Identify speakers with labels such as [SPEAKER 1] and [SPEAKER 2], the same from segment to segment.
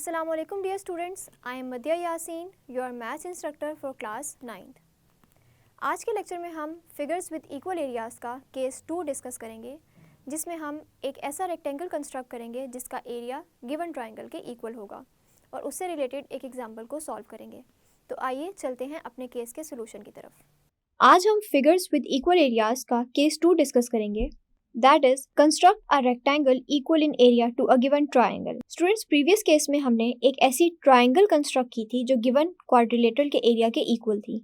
[SPEAKER 1] Assalamualaikum dear students, I am Madhya Yasin, your maths instructor for class 9th। आज के lecture में हम figures with equal areas का case 2 discuss करेंगे, जिसमें हम एक ऐसा रेक्टेंगल कंस्ट्रक्ट करेंगे जिसका एरिया गिवन ट्राइंगल के इक्वल होगा और उससे रिलेटेड एक एग्जाम्पल को सॉल्व करेंगे। तो आइए चलते हैं अपने केस के सोल्यूशन की तरफ। आज हम फिगर्स विद इक्वल एरियाज़ का केस 2 डिस्कस करेंगे, that is construct a rectangle equal in area to a given triangle। Students, previous case में हमने एक ऐसी ट्राइंगल कंस्ट्रक्ट की थी जो गिवन क्वाड्रिलेटरल के एरिया के इक्वल थी,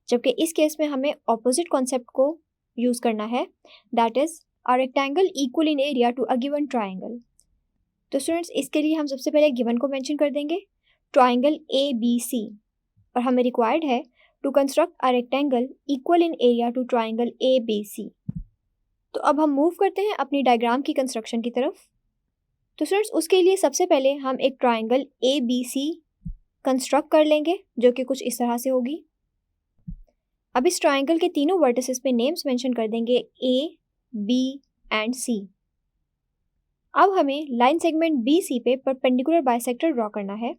[SPEAKER 1] जबकि इस केस में हमें ऑपोजिट कॉन्सेप्ट को यूज करना है, that is a rectangle equal in area to a given triangle। तो स्टूडेंट्स, इसके लिए हम सबसे पहले गिवन को मेंशन कर देंगे, ट्राइंगल ABC, और हमें रिक्वायर्ड है to construct a rectangle equal in area to triangle ABC। तो अब हम मूव करते हैं अपनी डायग्राम की कंस्ट्रक्शन की तरफ। तो स्टूडेंट्स, उसके लिए सबसे पहले हम एक ट्राइंगल ABC कंस्ट्रक्ट कर लेंगे, जो कि कुछ इस तरह से होगी। अब इस ट्राइंगल के तीनों वर्टिसेस पे नेम्स मेंशन कर देंगे A, B एंड C। अब हमें लाइन सेगमेंट BC पे परपेंडिकुलर बाइसेक्टर ड्रॉ करना है,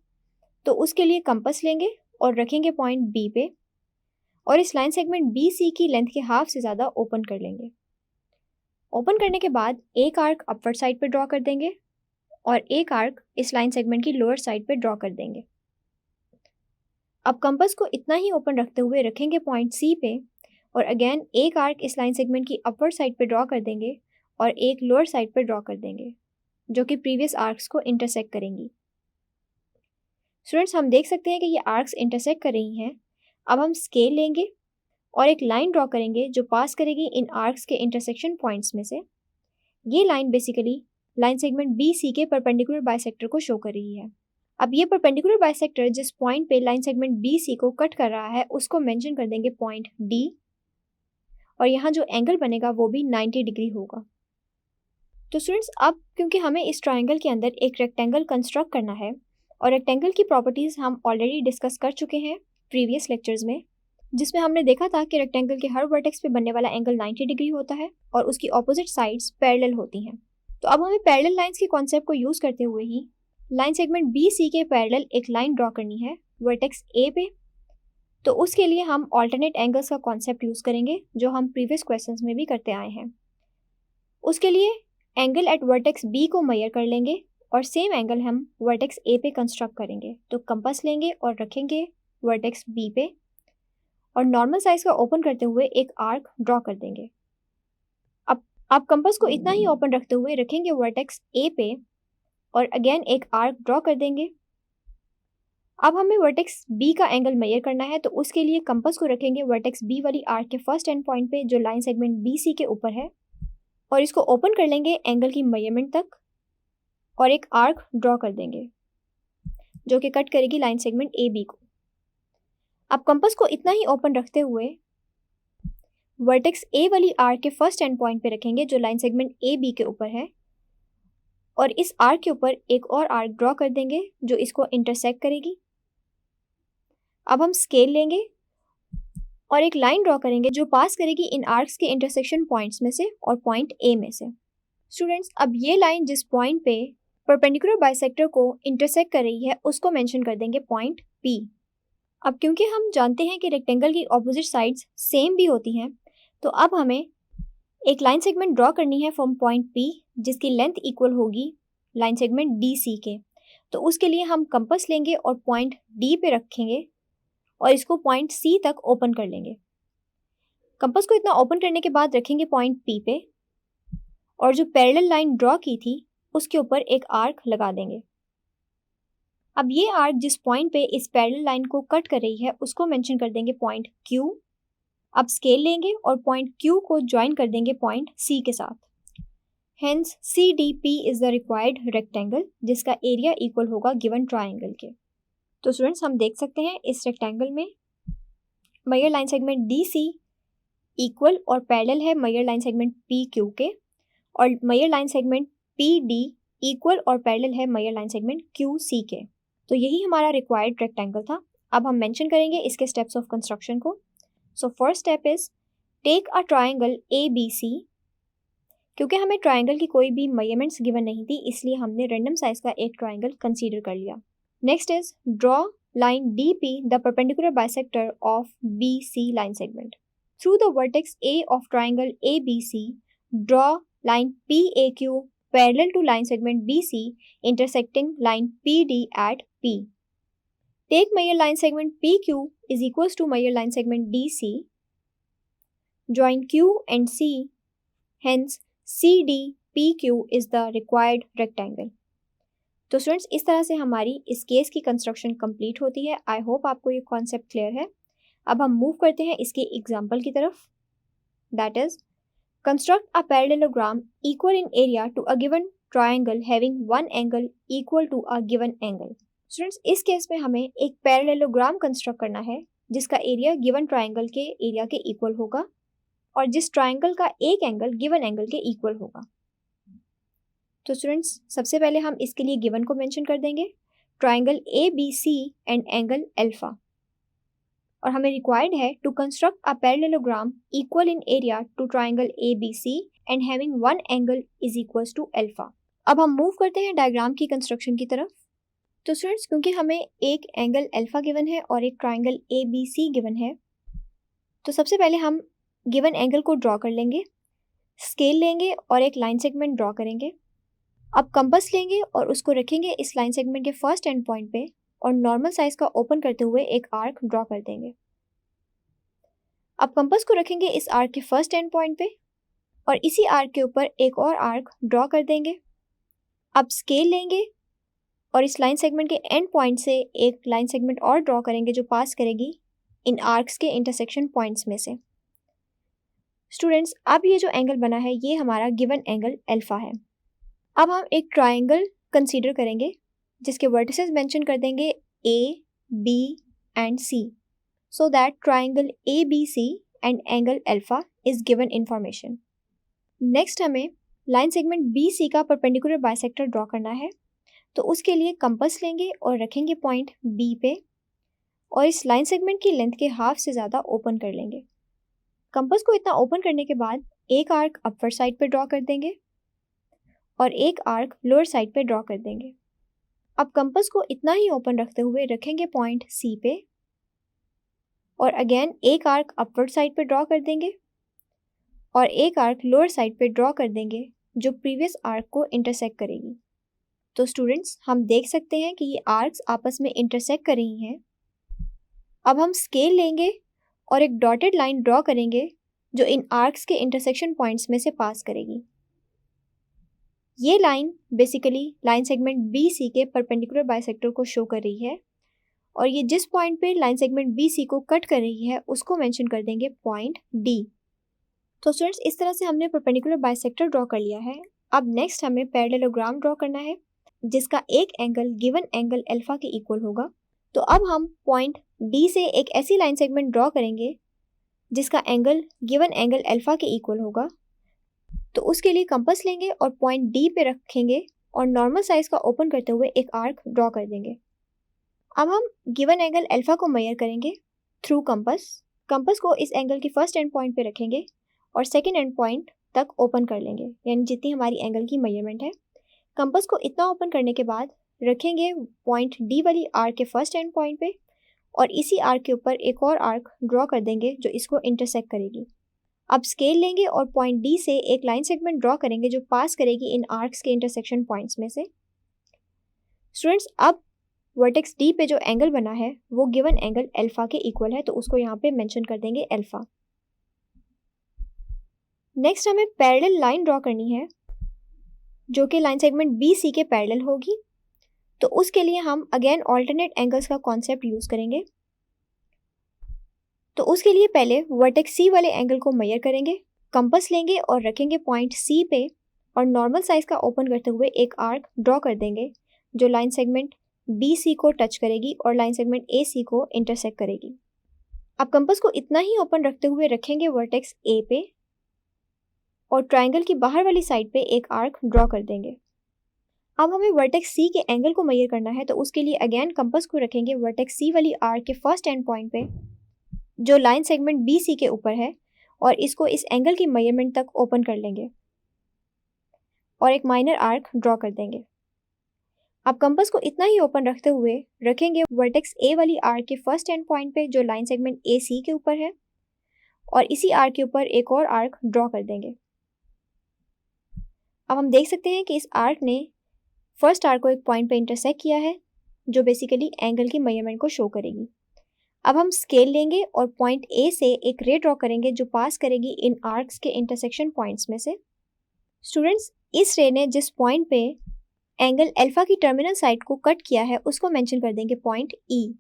[SPEAKER 1] तो उसके लिए कंपास लेंगे और रखेंगे पॉइंट B पे, और इस लाइन सेगमेंट BC की लेंथ के हाफ से ज़्यादा ओपन कर लेंगे। ओपन करने के बाद एक आर्क अपवर्ड साइड पे ड्रॉ कर देंगे और एक आर्क इस लाइन सेगमेंट की लोअर साइड पे ड्रॉ कर देंगे। अब कंपास को इतना ही ओपन रखते हुए रखेंगे पॉइंट C पे, और अगेन एक आर्क इस लाइन सेगमेंट की अपवर्ड साइड पे ड्रॉ कर देंगे और एक लोअर साइड पे ड्रॉ कर देंगे, जो कि प्रीवियस आर्क्स को इंटरसेक्ट करेंगी। स्टूडेंट्स, हम देख सकते हैं कि ये आर्क्स इंटरसेक्ट कर रही हैं। अब हम स्केल लेंगे और एक लाइन ड्रॉ करेंगे जो पास करेगी इन आर्क्स के इंटरसेक्शन पॉइंट्स में से। ये line basically line segment BC के परपेंडिकुलर बाइसेक्टर को शो कर रही है। अब ये परपेंडिकुलर बाइसेक्टर जिस पॉइंट पे लाइन सेगमेंट BC को कट कर रहा है उसको मेंशन कर देंगे पॉइंट D, और यहाँ जो एंगल बनेगा वो भी 90 डिग्री होगा। तो स्टूडेंट्स, अब क्योंकि हमें इस ट्राइंगल के अंदर एक रेक्टेंगल कंस्ट्रक्ट करना है, और रेक्टेंगल की प्रॉपर्टीज़ हम ऑलरेडी डिस्कस कर चुके हैं प्रीवियस लेक्चर्स में, जिसमें हमने देखा था कि रेक्टेंगल के हर वर्टेक्स पे बनने वाला एंगल 90 डिग्री होता है और उसकी ऑपोजिट साइड्स पैरेलल होती हैं। तो अब हमें पैरेलल लाइंस के कॉन्सेप्ट को यूज़ करते हुए ही लाइन सेगमेंट BC के पैरेलल एक लाइन ड्रॉ करनी है वर्टेक्स A पे। तो उसके लिए हम ऑल्टरनेट एंगल्स का कॉन्सेप्ट यूज़ करेंगे, जो हम प्रीवियस क्वेश्चंस में भी करते आए हैं। उसके लिए एंगल एट वर्टेक्स B को मेजर कर लेंगे और सेम एंगल हम वर्टेक्स A पे कंस्ट्रक्ट करेंगे। तो कंपास लेंगे और रखेंगे वर्टेक्स B पे, और नॉर्मल साइज का ओपन करते हुए एक आर्क ड्रॉ कर देंगे। अब कंपास को इतना ही ओपन रखते हुए रखेंगे वर्टेक्स A पे, और अगेन एक आर्क ड्रॉ कर देंगे। अब हमें वर्टेक्स B का एंगल मेजर करना है, तो उसके लिए कंपास को रखेंगे वर्टेक्स B वाली आर्क के फर्स्ट एंड पॉइंट पे जो लाइन सेगमेंट BC के ऊपर है, और इसको ओपन कर लेंगे एंगल की मेजरमेंट तक, और एक आर्क ड्रॉ कर देंगे जो कि कट करेगी लाइन सेगमेंट AB को। अब कंपास को इतना ही ओपन रखते हुए वर्टेक्स A वाली आर्क के फर्स्ट एंड पॉइंट पे रखेंगे जो लाइन सेगमेंट AB के ऊपर है, और इस आर्क के ऊपर एक और आर्क ड्रॉ कर देंगे जो इसको इंटरसेक्ट करेगी। अब हम स्केल लेंगे और एक लाइन ड्रॉ करेंगे जो पास करेगी इन आर्क्स के इंटरसेक्शन पॉइंट्स में से और पॉइंट A में से। स्टूडेंट्स, अब ये लाइन जिस पॉइंट पे परपेंडिकुलर बाइसेक्टर को इंटरसेक्ट कर रही है उसको मेंशन कर देंगे पॉइंट P। अब क्योंकि हम जानते हैं कि रेक्टेंगल की ऑपोजिट साइड्स सेम भी होती हैं, तो अब हमें एक लाइन सेगमेंट ड्रॉ करनी है फ्रॉम पॉइंट P जिसकी लेंथ इक्वल होगी लाइन सेगमेंट DC के। तो उसके लिए हम कंपास लेंगे और पॉइंट D पे रखेंगे और इसको पॉइंट C तक ओपन कर लेंगे। कंपास को इतना ओपन करने के बाद रखेंगे पॉइंट P पे, और जो पैरेलल लाइन ड्रॉ की थी उसके ऊपर एक आर्क लगा देंगे। अब ये आर्क जिस पॉइंट पे इस पैरेलल लाइन को कट कर रही है उसको मेंशन कर देंगे पॉइंट Q। अब स्केल लेंगे और पॉइंट Q को ज्वाइन कर देंगे पॉइंट C के साथ। Hence CDP is the required rectangle जिसका एरिया इक्वल होगा गिवन ट्राइंगल के। तो स्टूडेंट्स, हम देख सकते हैं इस रेक्टेंगल में measure line segment DC equal और पैरेलल है मेजर लाइन सेगमेंट PQ के, और measure line segment PD equal और पैरेलल है मेजर लाइन सेगमेंट QC के। तो यही हमारा रिक्वायर्ड रेक्टेंगल था। अब हम मेंशन करेंगे इसके स्टेप्स ऑफ कंस्ट्रक्शन को। So first step is take a triangle ABC। क्योंकि हमें ट्राइंगल की कोई भी मेजरमेंट्स गिवन नहीं थी, इसलिए हमने रैंडम साइज का एक ट्राइंगल कंसीडर कर लिया। Next is draw line DP, the perpendicular bisector of BC line segment. Through the vertex A of triangle ABC, draw line PAQ parallel to line segment BC intersecting line PD at P. Take measure line segment PQ is equals to measure line segment DC. Join Q and C. Hence, CDPQ is the required rectangle. तो students इस तरह से हमारी इस case की construction complete होती है. I hope आपको ये कॉन्सेप्ट क्लियर है. अब हम मूव करते हैं इसके एग्जाम्पल की तरफ. That is construct a parallelogram equal in area to a given triangle having one angle equal to a given angle. Students इस केस में हमें एक पैरेललोग्राम कंस्ट्रक्ट करना है जिसका एरिया गिवन ट्रायंगल के एरिया के इक्वल होगा और जिस ट्रायंगल का एक एंगल गिवन एंगल के इक्वल होगा. तो स्टूडेंट्स सबसे पहले हम इसके लिए गिवन को मेंशन कर देंगे, triangle ABC and angle alpha. और हमें रिक्वायर्ड है to construct a parallelogram equal in area to triangle ABC and having one angle is equals to alpha. अब हम मूव करते हैं डायग्राम की कंस्ट्रक्शन की तरफ. तो स्टूडेंट्स क्योंकि हमें एक एंगल अल्फा गिवन है और एक ट्रायंगल ABC गिवन है, तो सबसे पहले हम गिवन एंगल को ड्रॉ कर लेंगे, स्केल लेंगे और एक लाइन सेगमेंट ड्रॉ करेंगे. अब कंपास लेंगे और उसको रखेंगे इस लाइन सेगमेंट के फर्स्ट एंड पॉइंट पे और नॉर्मल साइज का ओपन करते हुए एक आर्क ड्रॉ कर देंगे. अब कंपास को रखेंगे इस आर्क के फर्स्ट एंड पॉइंट पे और इसी आर्क के ऊपर एक और आर्क ड्रॉ कर देंगे. अब स्केल लेंगे और इस लाइन सेगमेंट के एंड पॉइंट से एक लाइन सेगमेंट और ड्रॉ करेंगे जो पास करेगी इन आर्क्स के इंटरसेक्शन पॉइंट्स में से. स्टूडेंट्स अब ये जो एंगल बना है ये हमारा गिवन एंगल अल्फा है. अब हम एक ट्रायंगल कंसीडर करेंगे जिसके वर्टिसेस मेंशन कर देंगे A, B and C so that triangle ABC and angle alpha is given information. Next हमें लाइन सेगमेंट BC का परपेंडिकुलर बाइसेक्टर ड्रॉ करना है. तो उसके लिए कंपास लेंगे और रखेंगे पॉइंट B पे और इस लाइन सेगमेंट की लेंथ के हाफ से ज़्यादा ओपन कर लेंगे. कंपास को इतना ओपन करने के बाद एक आर्क अपर साइड पे ड्रॉ कर देंगे और एक आर्क लोअर साइड पे ड्रॉ कर देंगे. अब कंपास को इतना ही ओपन रखते हुए रखेंगे पॉइंट C पे और अगेन एक आर्क अपवर्ड साइड पे ड्रॉ कर देंगे और एक आर्क लोअर साइड पे ड्रॉ कर देंगे जो प्रीवियस आर्क को इंटरसेक्ट करेगी. तो स्टूडेंट्स हम देख सकते हैं कि ये आर्क्स आपस में इंटरसेक्ट कर रही हैं. अब हम स्केल लेंगे और एक डॉटेड लाइन ड्रॉ करेंगे जो इन आर्क्स के इंटरसेक्शन पॉइंट्स में से पास करेगी. ये line basically line segment BC के परपेंडिकुलर बाइसेक्टर को शो कर रही है और ये जिस पॉइंट पे लाइन सेगमेंट BC को कट कर रही है उसको मेंशन कर देंगे पॉइंट D. तो स्टूडेंट्स इस तरह से हमने परपेंडिकुलर बाइसेक्टर ड्रॉ कर लिया है. अब नेक्स्ट हमें पैरेललोग्राम ड्रॉ करना है जिसका एक एंगल गिवन एंगल अल्फा के इक्वल होगा. तो अब हम पॉइंट D से एक ऐसी लाइन सेगमेंट ड्रॉ करेंगे जिसका एंगल गिवन एंगल अल्फा के इक्वल होगा. तो उसके लिए कंपास लेंगे और पॉइंट D पे रखेंगे और नॉर्मल साइज का ओपन करते हुए एक आर्क ड्रॉ कर देंगे. अब हम गिवन एंगल अल्फा को मेजर करेंगे थ्रू कंपास. कंपास को इस एंगल के फर्स्ट एंड पॉइंट पे रखेंगे और सेकंड एंड पॉइंट तक ओपन कर लेंगे, यानी जितनी हमारी एंगल की मेजरमेंट है. कंपास को इतना ओपन करने के बाद रखेंगे पॉइंट D वाली आर्क के फर्स्ट एंड पॉइंट पे और इसी आर्क के ऊपर एक और आर्क ड्रॉ कर देंगे जो इसको इंटरसेक्ट करेगी. अब स्केल लेंगे और पॉइंट D से एक लाइन सेगमेंट ड्रॉ करेंगे जो पास करेगी इन आर्क्स के इंटरसेक्शन पॉइंट्स में से. स्टूडेंट्स अब वर्टेक्स D पे जो एंगल बना है वो गिवन एंगल अल्फा के इक्वल है, तो उसको यहाँ पे मेंशन कर देंगे अल्फा. नेक्स्ट हमें पैरेलल लाइन ड्रॉ करनी है जो कि लाइन सेगमेंट BC के पैरेलल होगी. तो उसके लिए हम अगेन ऑल्टरनेट एंगल्स का कॉन्सेप्ट यूज़ करेंगे. तो उसके लिए पहले वर्टेक्स C वाले एंगल को मेजर करेंगे, कंपास लेंगे और रखेंगे पॉइंट C पे और नॉर्मल साइज का ओपन करते हुए एक आर्क ड्रॉ कर देंगे जो लाइन सेगमेंट BC को टच करेगी और लाइन सेगमेंट AC को इंटरसेक्ट करेगी. अब कंपास को इतना ही ओपन रखते हुए रखेंगे वर्टेक्स A पे और ट्रायंगल की बाहर वाली साइड पे एक आर्क ड्रॉ कर देंगे. अब हमें वर्टेक्स C के एंगल को मेजर करना है, तो उसके लिए अगेन कंपास को रखेंगे वर्टेक्स C वाली आर्क के फर्स्ट एंड पॉइंट पे जो लाइन सेगमेंट BC के ऊपर है और इसको इस एंगल की मेजरमेंट तक ओपन कर लेंगे और एक माइनर आर्क ड्रॉ कर देंगे. आप कंपास को इतना ही ओपन रखते हुए रखेंगे वर्टेक्स ए वाली आर्क के फर्स्ट एंड पॉइंट पे जो लाइन सेगमेंट ए सी के ऊपर है, और इसी आर्क के ऊपर एक और आर्क ड्रॉ कर देंगे। अब हम देख सकते हैं कि इस आर्क ने फर्स्ट आर्क को एक पॉइंट पे इंटरसेक्ट किया है, जो बेसिकली एंगल की मेजरमेंट को शो करेगी। अब हम स्केल लेंगे और पॉइंट ए से एक रे ड्रॉ करेंगे जो पास करेगी इन आर्क्स के इंटरसेक्शन पॉइंट्स में से। स्टूडेंट्स, इस रे ने जिस पॉइंट पे एंगल अल्फा की टर्मिनल साइड को कट किया है उसको मेंशन कर देंगे point E,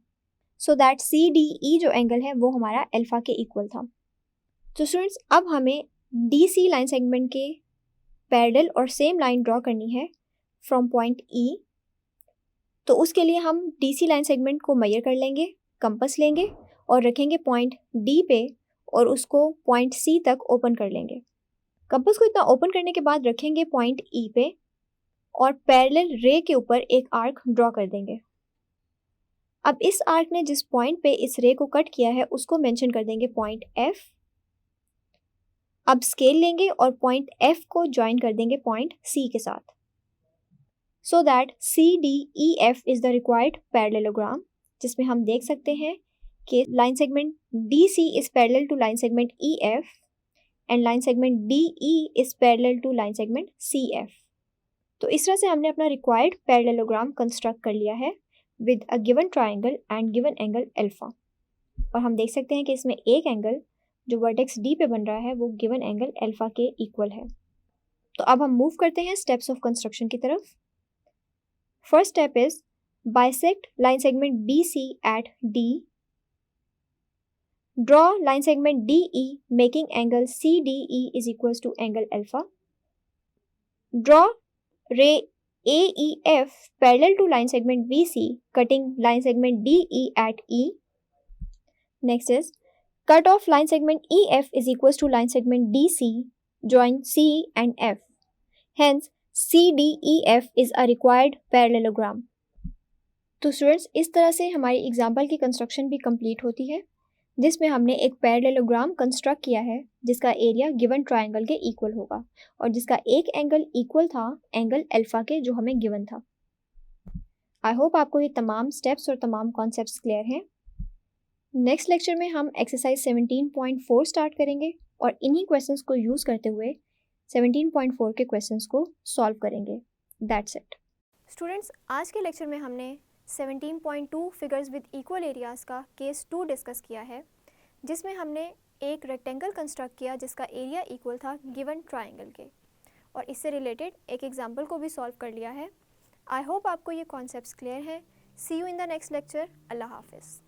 [SPEAKER 1] so that C D E जो एंगल है वो हमारा अल्फा के इक्वल था। तो स्टूडेंट्स, अब हमें डी सी लाइन सेगमेंट के पैरेलल और सेम लाइन ड्रॉ करनी है फ्रॉम पॉइंट ई। तो उसके लिए हम डी सी लाइन सेगमेंट को मेजर कर लेंगे, कंपास लेंगे और रखेंगे पॉइंट डी पे और उसको पॉइंट सी तक ओपन कर लेंगे। कंपास को इतना ओपन करने के बाद रखेंगे पॉइंट ई पे और पैरेलल रे के ऊपर एक आर्क ड्रॉ कर देंगे। अब इस आर्क ने जिस पॉइंट पे इस रे को कट किया है उसको मेंशन कर देंगे पॉइंट एफ। अब स्केल लेंगे और पॉइंट एफ को ज्वाइन कर देंगे पॉइंट सी के साथ, so that C D E F is the required parallelogram, जिसमें हम देख सकते हैं कि line segment D C is parallel to line segment E F and line segment D E is parallel to line segment C F. तो इस तरह से हमने अपना रिक्वायर्ड पैरेललोग्राम कंस्ट्रक्ट कर लिया है with a given triangle and given angle alpha. और हम देख सकते हैं कि इसमें एक एंगल जो वर्टेक्स डी पे बन रहा है वो गिवन एंगल अल्फा के इक्वल है। तो अब हम मूव करते हैं स्टेप्स ऑफ कंस्ट्रक्शन की तरफ। First step is bisect line segment B C at D, draw line segment D E making angle C D E is equals to angle alpha, draw ray AEF parallel to line segment BC cutting line segment DE at E. Next is cut off line segment EF is equals to line segment DC, join C and F. Hence CDEF is a required parallelogram. तो students, इस तरह से हमारी example की construction भी complete होती है, जिसमें हमने एक पैरेललोग्राम कंस्ट्रक्ट किया है जिसका एरिया गिवन ट्राइंगल के इक्वल होगा और जिसका एक एंगल इक्वल था एंगल अल्फा के जो हमें गिवन था। आई होप आपको ये तमाम स्टेप्स और तमाम कॉन्सेप्ट्स क्लियर हैं। नेक्स्ट लेक्चर में हम एक्सरसाइज 17.4 स्टार्ट करेंगे और इन्हीं क्वेश्चंस को यूज़ करते हुए 17.4 के क्वेश्चंस को सॉल्व करेंगे। दैट्स इट स्टूडेंट्स, आज के लेक्चर में हमने 17.2 फिगर्स विद इक्वल एरियाज़ का केस 2 डिस्कस किया है, जिसमें हमने एक रेक्टेंगल कंस्ट्रक्ट किया जिसका एरिया इक्वल था गिवन ट्राइंगल के, और इससे रिलेटेड एक एग्जांपल को भी सॉल्व कर लिया है। आई होप आपको ये कॉन्सेप्ट्स क्लियर हैं। See you in the next lecture. Allah हाफिज़।